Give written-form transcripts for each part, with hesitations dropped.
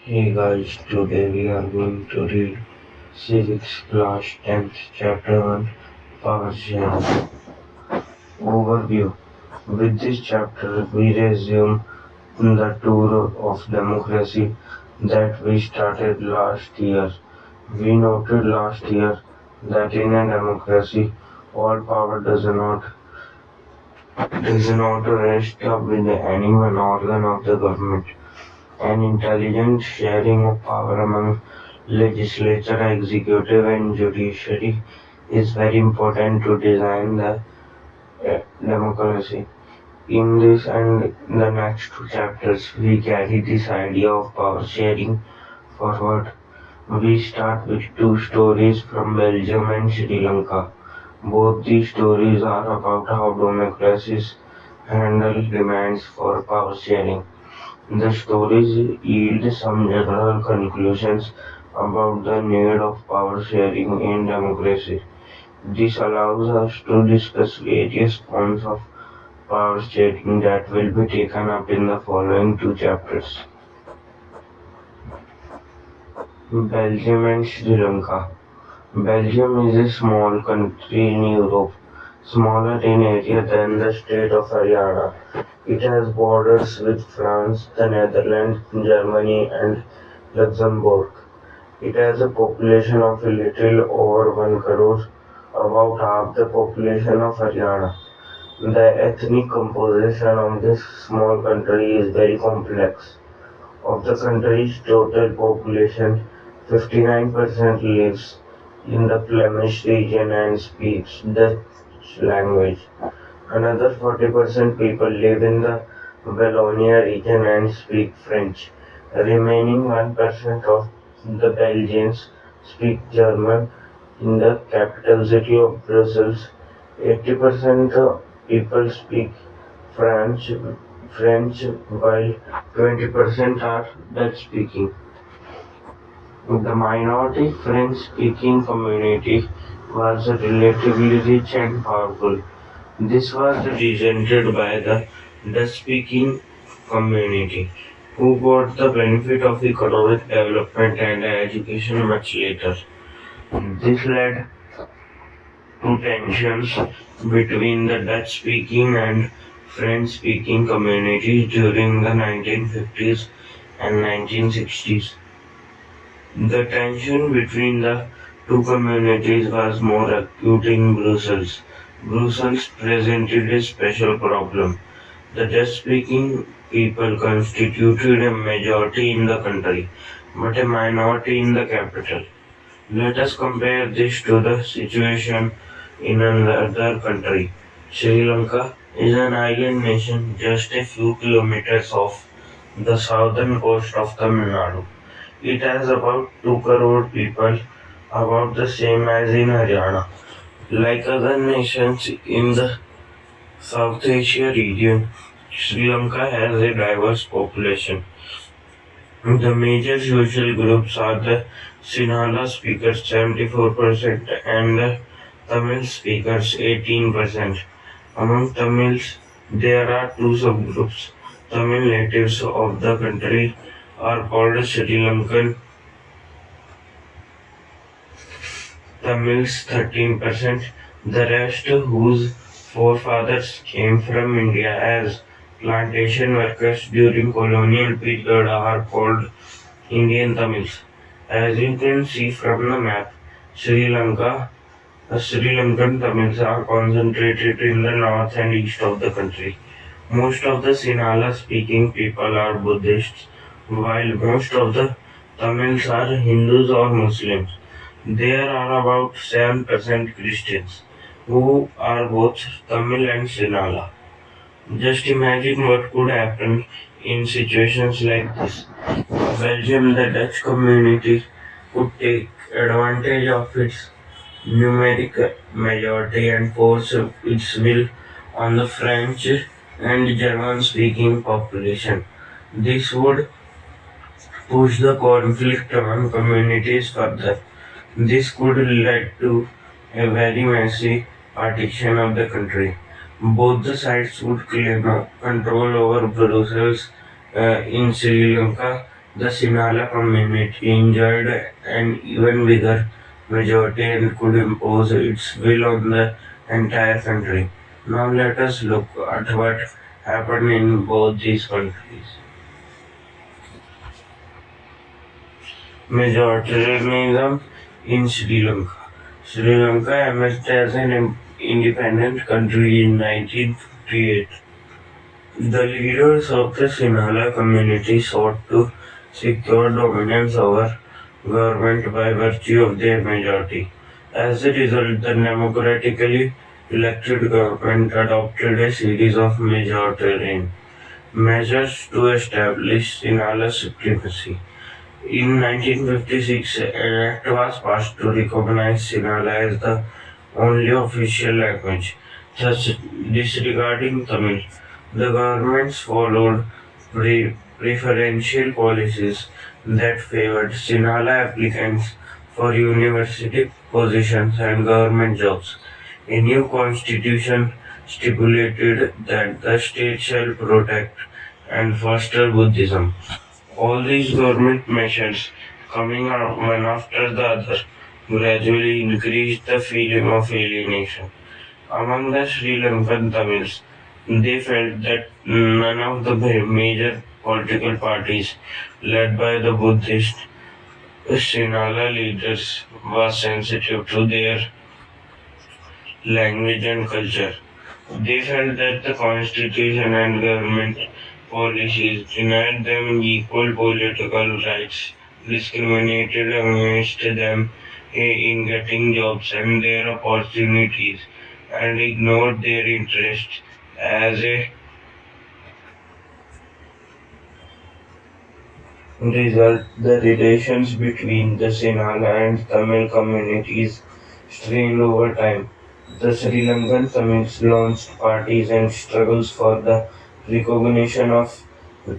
Hey guys, today we are going to read Civics Class 10th Chapter 1 Power Sharing. Overview. With this chapter, we resume the tour of democracy that we started last year. We noted last year that in a democracy, all power does not rest with any one organ of the government. An intelligent sharing of power among legislature, executive, and judiciary is very important to design the democracy. In this and the next two chapters, we carry this idea of power sharing forward. We start with two stories from Belgium and Sri Lanka. Both these stories are about how democracies handle demands for power sharing. The stories yield some general conclusions about the need of power sharing in democracy. This allows us to discuss various forms of power sharing that will be taken up in the following two chapters. Belgium and Sri Lanka. Belgium is a small country in Europe, smaller in area than the state of Haryana. It has borders with France, the Netherlands, Germany, and Luxembourg. It has a population of a little over 1 crore, about half the population of Haryana. The ethnic composition of this small country is very complex. Of the country's total population, 59% lives in the Flemish region and speaks Dutch language. Another 40% people live in the Wallonia region and speak French. Remaining 1% of the Belgians speak German. In the capital city of Brussels, 80% of people speak French, French while 20% are Dutch speaking. The minority French-speaking community was relatively rich and powerful. This was resented by the Dutch-speaking community, who got the benefit of economic development and education much later. This led to tensions between the Dutch-speaking and French-speaking communities during the 1950s and 1960s. The tension between the two communities was more acute in Brussels. Brussels presented a special problem. The Dutch-speaking people constituted a majority in the country, but a minority in the capital. Let us compare this to the situation in another country. Sri Lanka is an island nation just a few kilometers off the southern coast of Tamil Nadu. It has about 2 crore people, about the same as in Haryana. Like other nations in the South Asia region, Sri Lanka has a diverse population. The major social groups are the Sinhala speakers 74% and the Tamil speakers 18%. Among Tamils, there are two subgroups. Tamil natives of the country are called Sri Lankan Tamils 13%, the rest whose forefathers came from India as plantation workers during colonial period are called Indian Tamils. As you can see from the map, Sri Lanka, the Sri Lankan Tamils are concentrated in the north and east of the country. Most of the Sinhala speaking people are Buddhists, while most of the Tamils are Hindus or Muslims. There are about 7% Christians, who are both Tamil and Sinhala. Just imagine what could happen in situations like this. Belgium, the Dutch community, could take advantage of its numeric majority and force its will on the French and German speaking population. This would push the conflict among communities further. This could lead to a very messy partition of the country. Both the sides would claim control over Brussels in Sri Lanka. The Sinhala community enjoyed an even bigger majority and could impose its will on the entire country. Now let us look at what happened in both these countries. Majoritarianism in Sri Lanka. Sri Lanka emerged as an independent country in 1958. The leaders of the Sinhala community sought to secure dominance over government by virtue of their majority. As a result, the democratically elected government adopted a series of majoritarian measures to establish Sinhala supremacy. In 1956, an act was passed to recognize Sinhala as the only official language, thus disregarding Tamil. The governments followed preferential policies that favored Sinhala applicants for university positions and government jobs. A new constitution stipulated that the state shall protect and foster Buddhism. All these government measures, coming out one after the other, gradually increased the feeling of alienation. Among the Sri Lankan Tamils, they felt that none of the major political parties, led by the Buddhist Sinhala leaders, was sensitive to their language and culture. They felt that the constitution and government policies denied them equal political rights, discriminated against them in getting jobs and their opportunities, and ignored their interests. As a result, the relations between the Sinhala and Tamil communities strained over time. The Sri Lankan Tamils launched parties and struggles for the recognition of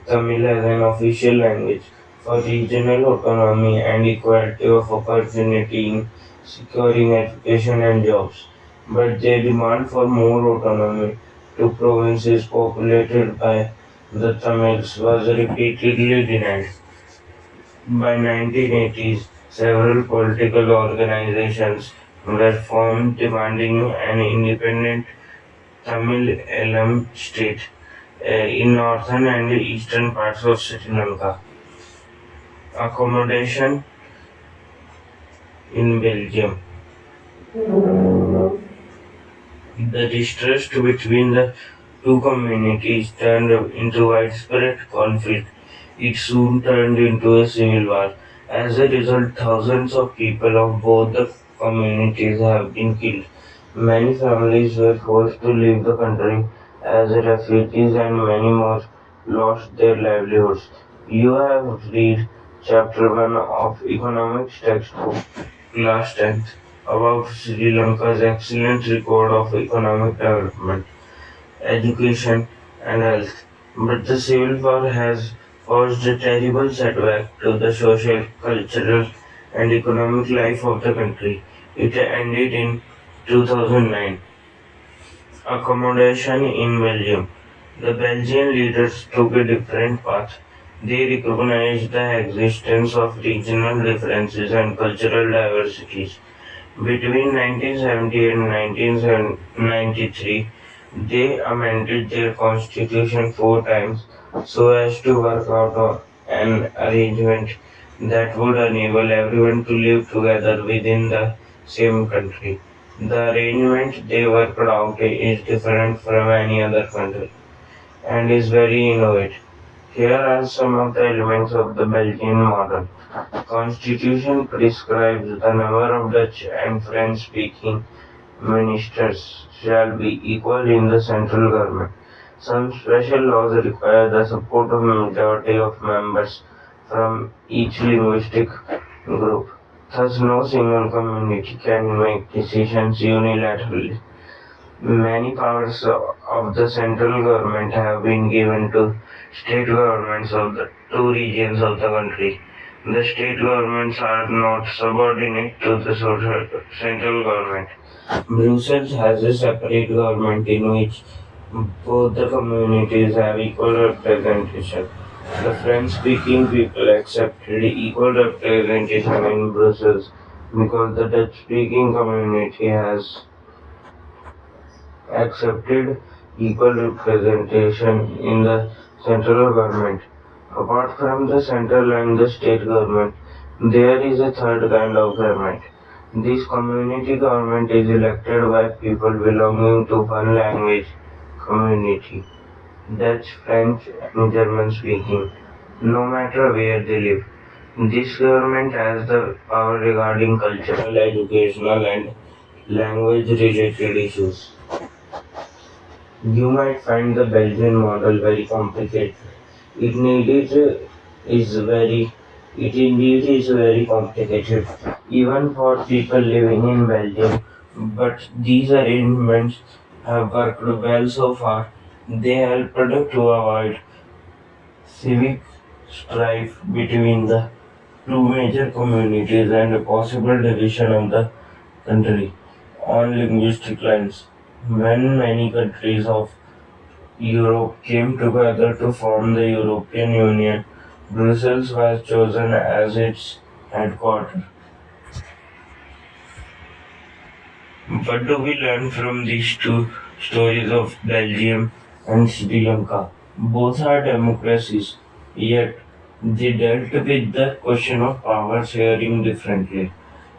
Tamil as an official language, for regional autonomy and equality of opportunity in securing education and jobs. But their demand for more autonomy to provinces populated by the Tamils was repeatedly denied. By 1980s, several political organizations were formed demanding an independent Tamil Elam state in northern and eastern parts of Sri Lanka. Accommodation in Belgium. The distrust between the two communities turned into widespread conflict. It soon turned into a civil war. As a result, thousands of people of both the communities have been killed. Many families were forced to leave the country as refugees, and many more lost their livelihoods. You have read chapter 1 of economics textbook, class 10th, about Sri Lanka's excellent record of economic development, education, and health. But the civil war has caused a terrible setback to the social, cultural, and economic life of the country. It ended in 2009. Accommodation in Belgium. The Belgian leaders took a different path. They recognized the existence of regional differences and cultural diversities. Between 1970 and 1993, they amended their constitution 4 times so as to work out an arrangement that would enable everyone to live together within the same country. The arrangement they worked out is different from any other country and is very innovative. Here are some of the elements of the Belgian model. Constitution prescribes the number of Dutch and French-speaking ministers shall be equal in the central government. Some special laws require the support of a majority of members from each linguistic group. Thus, no single community can make decisions unilaterally. Many powers of the central government have been given to state governments of the two regions of the country. The state governments are not subordinate to the central government. Brussels has a separate government in which both the communities have equal representation. The French-speaking people accepted equal representation in Brussels because the Dutch-speaking community has accepted equal representation in the central government. Apart from the central and the state government, there is a third kind of government. This community government is elected by people belonging to one language community, Dutch, French, and German speaking, no matter where they live. This government has the power regarding cultural, educational, and language related issues. You might find the Belgian model very complicated. It needed is very it indeed is very complicated, even for people living in Belgium. But these arrangements have worked well so far. They helped to avoid civic strife between the two major communities and a possible division of the country on linguistic lines. When many countries of Europe came together to form the European Union, Brussels was chosen as its headquarters. What do we learn from these two stories of Belgium and Sri Lanka? Both are democracies, yet they dealt with the question of power sharing differently.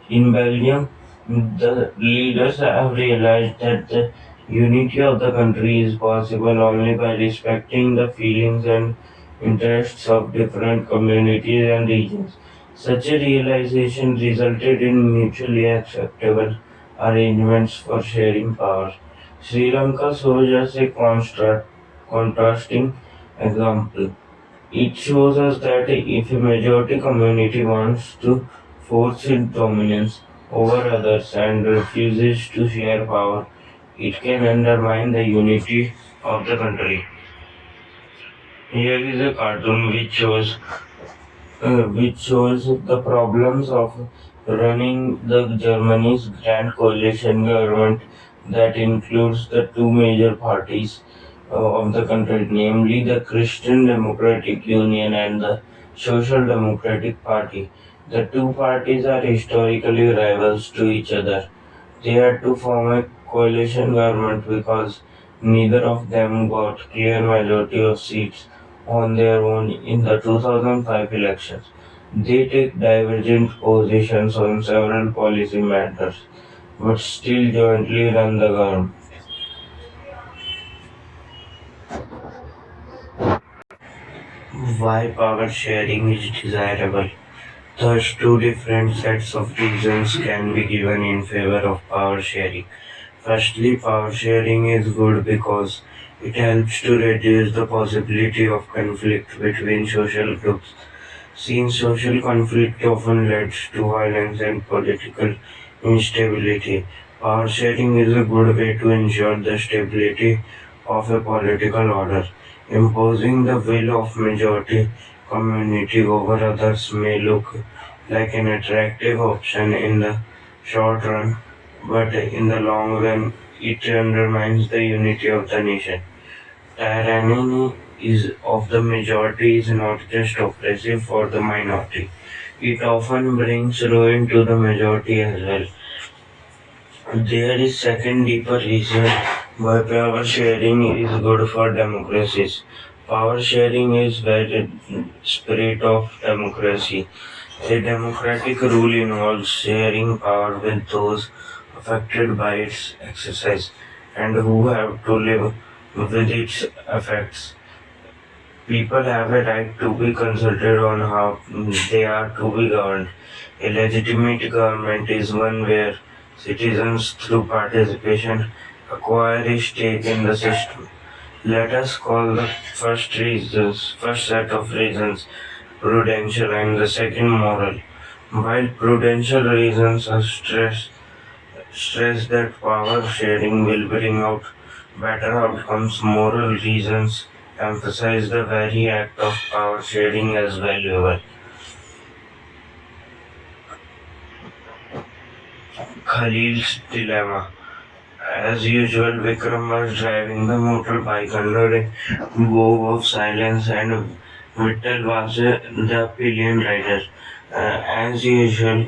In Belgium, the leaders have realized that the unity of the country is possible only by respecting the feelings and interests of different communities and regions. Such a realization resulted in mutually acceptable arrangements for sharing power. Sri Lanka shows us a contrasting example. It shows us that if a majority community wants to force its dominance over others and refuses to share power, it can undermine the unity of the country. Here is a cartoon which shows the problems of running the Germany's grand coalition government that includes the two major parties of the country, namely the Christian Democratic Union and the Social Democratic Party. The two parties are historically rivals to each other. They had to form a coalition government because neither of them got clear majority of seats on their own in the 2005 elections. They take divergent positions on several policy matters, but still jointly run the government. Why power sharing is desirable? Thus, two different sets of reasons can be given in favor of power sharing. Firstly, power sharing is good because it helps to reduce the possibility of conflict between social groups. Since social conflict often leads to violence and political instability, power sharing is a good way to ensure the stability of a political order. Imposing the will of majority community over others may look like an attractive option in the short run, but in the long run it undermines the unity of the nation. Tyranny is of the majority is not just oppressive for the minority. It often brings ruin to the majority as well. There is second deeper reason why power sharing is good for democracies. Power sharing is where the spirit of democracy. A democratic rule involves sharing power with those affected by its exercise and who have to live with its effects. People have a right to be consulted on how they are to be governed. A legitimate government is one where citizens, through participation, acquire a stake in the system. Let us call the first set of reasons prudential and the second moral. While prudential reasons are stress that power sharing will bring out better outcomes, moral reasons emphasize the very act of power sharing as valuable. Khalil's dilemma. As usual, Vikram was driving the motorbike under a glow of silence and Vittal was the pillion writer. As usual,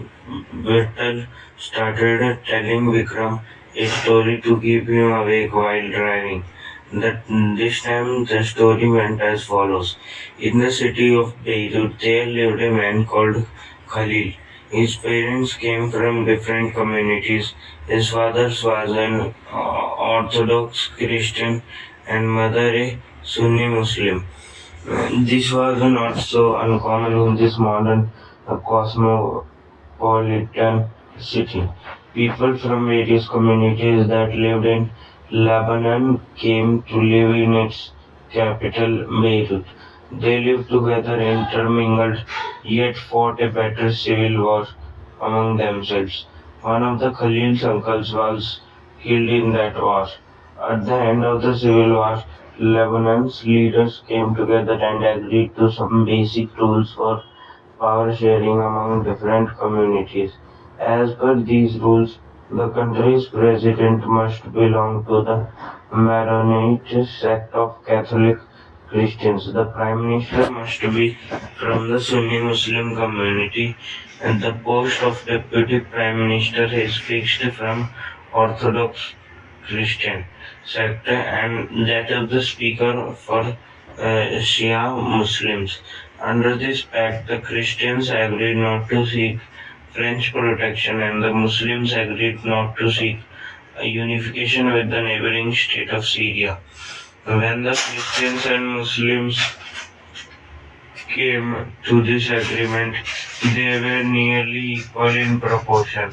Vittal started telling Vikram a story to keep him awake while driving. This time the story went as follows. In the city of Beirut, there lived a man called Khalil. His parents came from different communities. His father was an Orthodox Christian and mother a Sunni Muslim. This was not so uncommon in this modern cosmopolitan city. People from various communities that lived in Lebanon came to live in its capital, Beirut. They lived together, intermingled, yet fought a bitter civil war among themselves. One of the Khalil's uncles was killed in that war. At the end of the civil war, Lebanon's leaders came together and agreed to some basic rules for power sharing among different communities. As per these rules, the country's president must belong to the Maronite sect of Catholic Christians. The prime minister must be from the Sunni Muslim community, and the post of deputy prime minister is fixed from Orthodox Christian sect and that of the speaker for Shia Muslims. Under this pact, the Christians agreed not to seek French protection and the Muslims agreed not to seek a unification with the neighboring state of Syria. When the Christians and Muslims came to this agreement, they were nearly equal in proportion.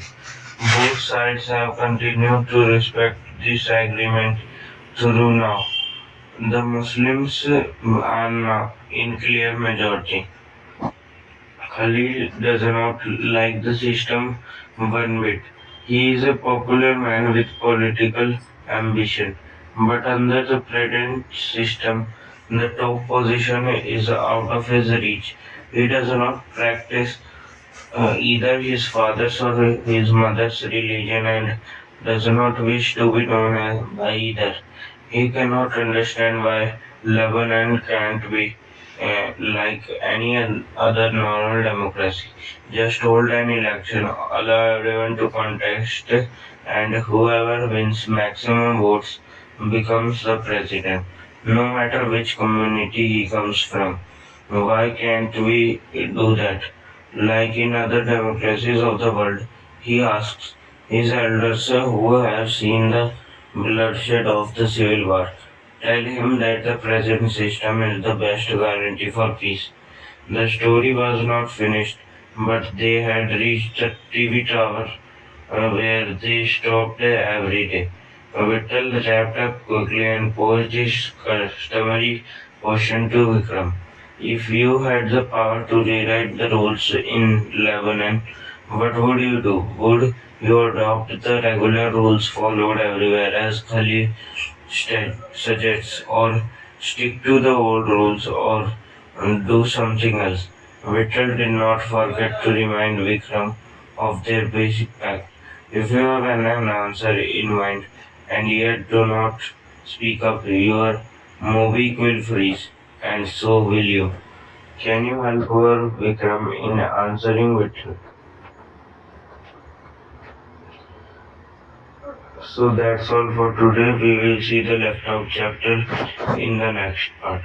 Both sides have continued to respect this agreement through now. The Muslims are now in clear majority. Khalil does not like the system one bit. He is a popular man with political ambition, but under the present system, the top position is out of his reach. He does not practice either his father's or his mother's religion and does not wish to be known by either. He cannot understand why Lebanon can't be like any other normal democracy. Just hold an election, allow everyone to contest, and whoever wins maximum votes becomes the president, no matter which community he comes from. Why can't we do that? Like in other democracies of the world, he asks his elders who have seen the bloodshed of the civil war. Tell him that the present system is the best guarantee for peace. The story was not finished, but they had reached the TV tower where they stopped every day. Vittal wrapped up quickly and posed his customary question to Vikram. If you had the power to rewrite the rules in Lebanon, what would you do? Would you adopt the regular rules followed everywhere as Khalil suggests, or stick to the old rules, or do something else? Vittal did not forget to remind Vikram of their basic pact. If you have an answer in mind and yet do not speak up, your movie will freeze, and so will you. Can you help poor Vikram in answering Vittal? So that's all for today. We will see the left out chapter in the next part.